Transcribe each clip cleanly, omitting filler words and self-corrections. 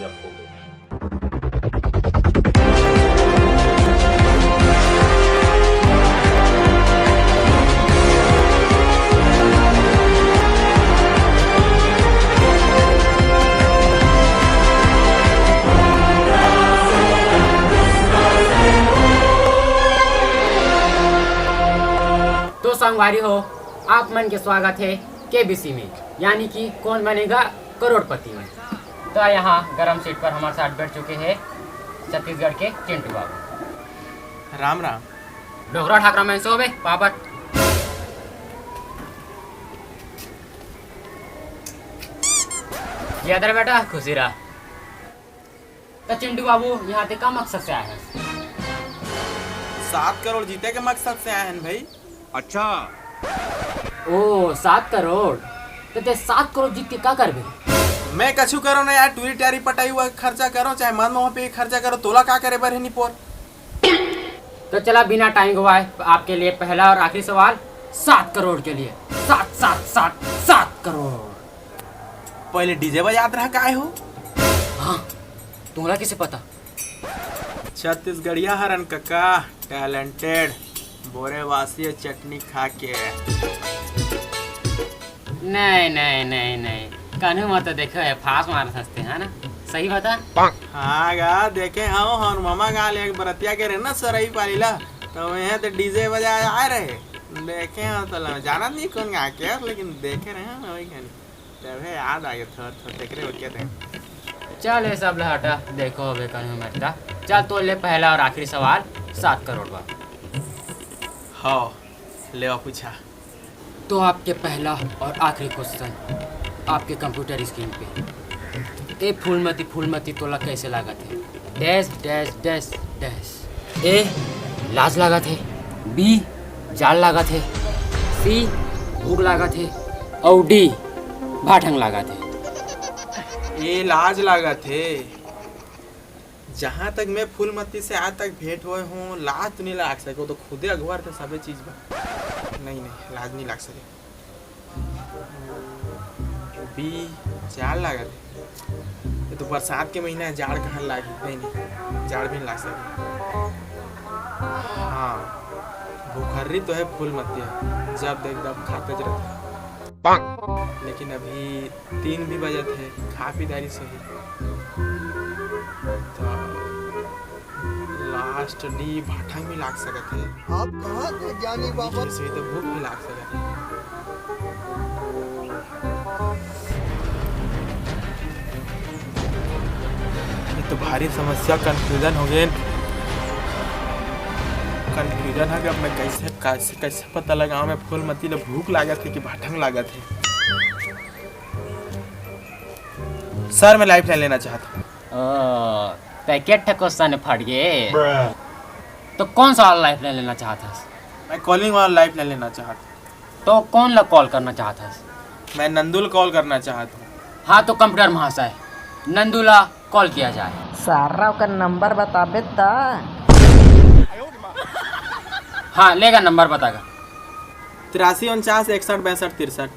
कामयाब हो गए। तो संगवारी हो, आप मन के स्वागत है केबीसी में, यानी कि कौन बनेगा करोड़पति में। तो यहाँ गरम सीट पर हमारे साथ बैठ चुके हैं छत्तीसगढ़ के चिंटू बाबू। राम राम। डोगरा ठाकरा में सो बे पापड़। यादर बेटा खुशी रहा। तो चिंटू बाबू यहाँ पे का मकसद से आए हैं? 7 करोड़ जीते के मकसद से आए हैं भाई। अच्छा, ओ 7 करोड़। तो ते 7 करोड़ जीत के क्या कर बे? मैं कछु करो ना यार, टूरी टारी पटाई हुआ खर्चा करो, चाहे मन वहाँ पे खर्चा करो, तोला का करे बर है नहीं पोर। तो चला बिना टाइम गवाए आपके लिए पहला और आखिरी सवाल 7 करोड़ के लिए। 7 करोड़। पहले डीजे बजात रहा काय हो? हाँ, तुम्हारा किसे पता? छत्तीसगढ़िया हरन कका, टैलेंटेड, बोरे वासी चटनी खा के। नहीं कानू मत देखो है, फास मार सकते हैं ना, सही बता? हाँ गा देखे हाँ हन मामा गाल एक बरतिया के रहना सरई पालीला, तो वहाँ तो डीजे बजा आए रहे, देखे हाँ तो जाना नहीं कौन गा के, लेकिन देखे रहे हैं वही गानी, तब याद आ गया थोड़ा देख रहे हो क्या थे। चल ये सब हटा, देखो अबे कानू मरता। चल तो ले पहला और आखिरी सवाल 7 करोड़ बा। हाँ ले पूछा। तो आपके पहला और आखिरी क्वेश्चन आपके कंप्यूटर स्क्रीन पे। ए फूलमती तोला कैसे लागत है? Dash dash dash dash. ए लाज लागत है, बी जाल लागत है, सी भूख लागत है, और डी भाठंग लागत है। ये लाज लागत है। जहाँ तक मैं फूलमती से आज तक भेंट हुए हूँ, लाज तो नहीं लाग सके, तो खुदे अगवार तो सबे चीज बा। नहीं लाज नहीं लाग सके। बी जाड़ लागत है। ये तो बरसात के महीना है, जाड़ कहाँ लागी? नहीं जाड़ भी नहीं लाग सके। हाँ भूखर्री तो है फूलमती, जब देख दब खाते रहते हैं। लेकिन अभी 3 भी बजे थे, खा पी दारी सही। तो लास्ट डी भाठंग भी लाग सकत है। आप कहाँ थे जानी बाबा? इससे तो भूख भी लाग सकत है। ये तो भारी समस्या, कंफ्यूजन हो गए। कंफ्यूजन है कि अब मैं कैसे पता लगाऊं मैं फूलमती ले भूख लागत है कि भाठंग लागत है। सर मैं लाइफ लाइन लेना चाहता हूँ। पैकेट क्वेश्चन फट गए। तो कौन सा लाइफ लाइन लेना चाहता है? मैं कॉलिंग वाला लाइफ लाइन लेना चाहता हूँ। तो कौन ला कॉल करना चाहता है? मैं नंदुल कॉल करना चाहता हूँ। हाँ तो कंप्यूटर महाशय नंदुला कॉल किया जाए। सारा का नंबर बताबे ता। हाँ लेगा, नंबर बताएगा। 83 49 61 62 63।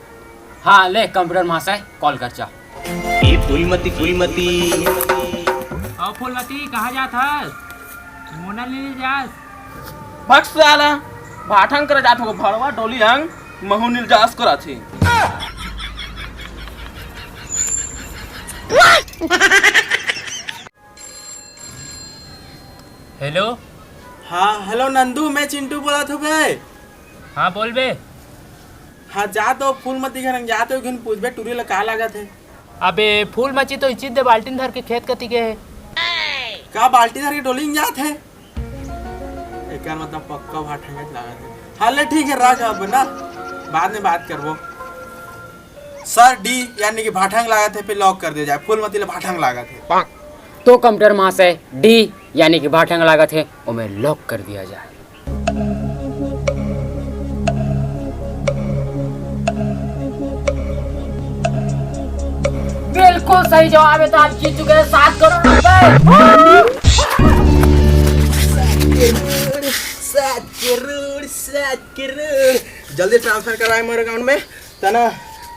हाँ ले कंप्यूटर महाशय कॉल कर चा। फूलमती कहाँ जात है? मोना ले जास। भक्स साला भाठंग कर जात हो, भरवा डोली हंग महू नील जास करा थी। हेलो। हाँ हेलो नंदू, मैं चिंटू बोला था भाई। हाँ बोल बे। हाँ जा तो फूलमती घर जा तो घन पूछबे टूरी ला का लागत है। अबे फूल मची तो इचित दे बाल्टीन धर के खेत कती के है। का बाल्टी धर के डोलिंग जात है? एक मतलब पक्का भाठंग लागत है। हाँ ले ठीक है, रख अब ना, बाद में बात करबो। सर डी यानी कि भाठंग लागत है पे लॉक कर दिया जाए। फूलमती ले भाठंग लागत है। तो कंप्यूटर महाशय डी यानी कि भाठंग लागत है वो में लॉक कर दिया जाए। बिल्कुल सही जवाब है। तो आप जीत चुके हैं 7 करोड़ रुपए। 7 करोड़ जल्दी ट्रांसफर कराए मेरे अकाउंट में तना।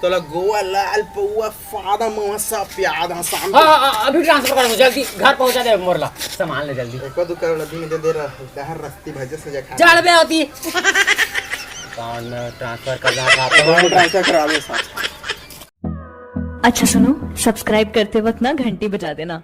तोला गोवा लाल पौआ फादा मसा प्याद शाम हाँ अभी ट्रांसफर कर दो जल्दी घर पहुंचा दे मोरला सामान ले जल्दी एको दो करोड़ दिन दे रहा दहर रस्ती भजे से जा चल बे होती अकाउंट में ट्रांसफर कर रहा था तो ट्रांसफर करा दे साथ। अच्छा सुनो, सब्सक्राइब करते वक्त ना घंटी बजा देना।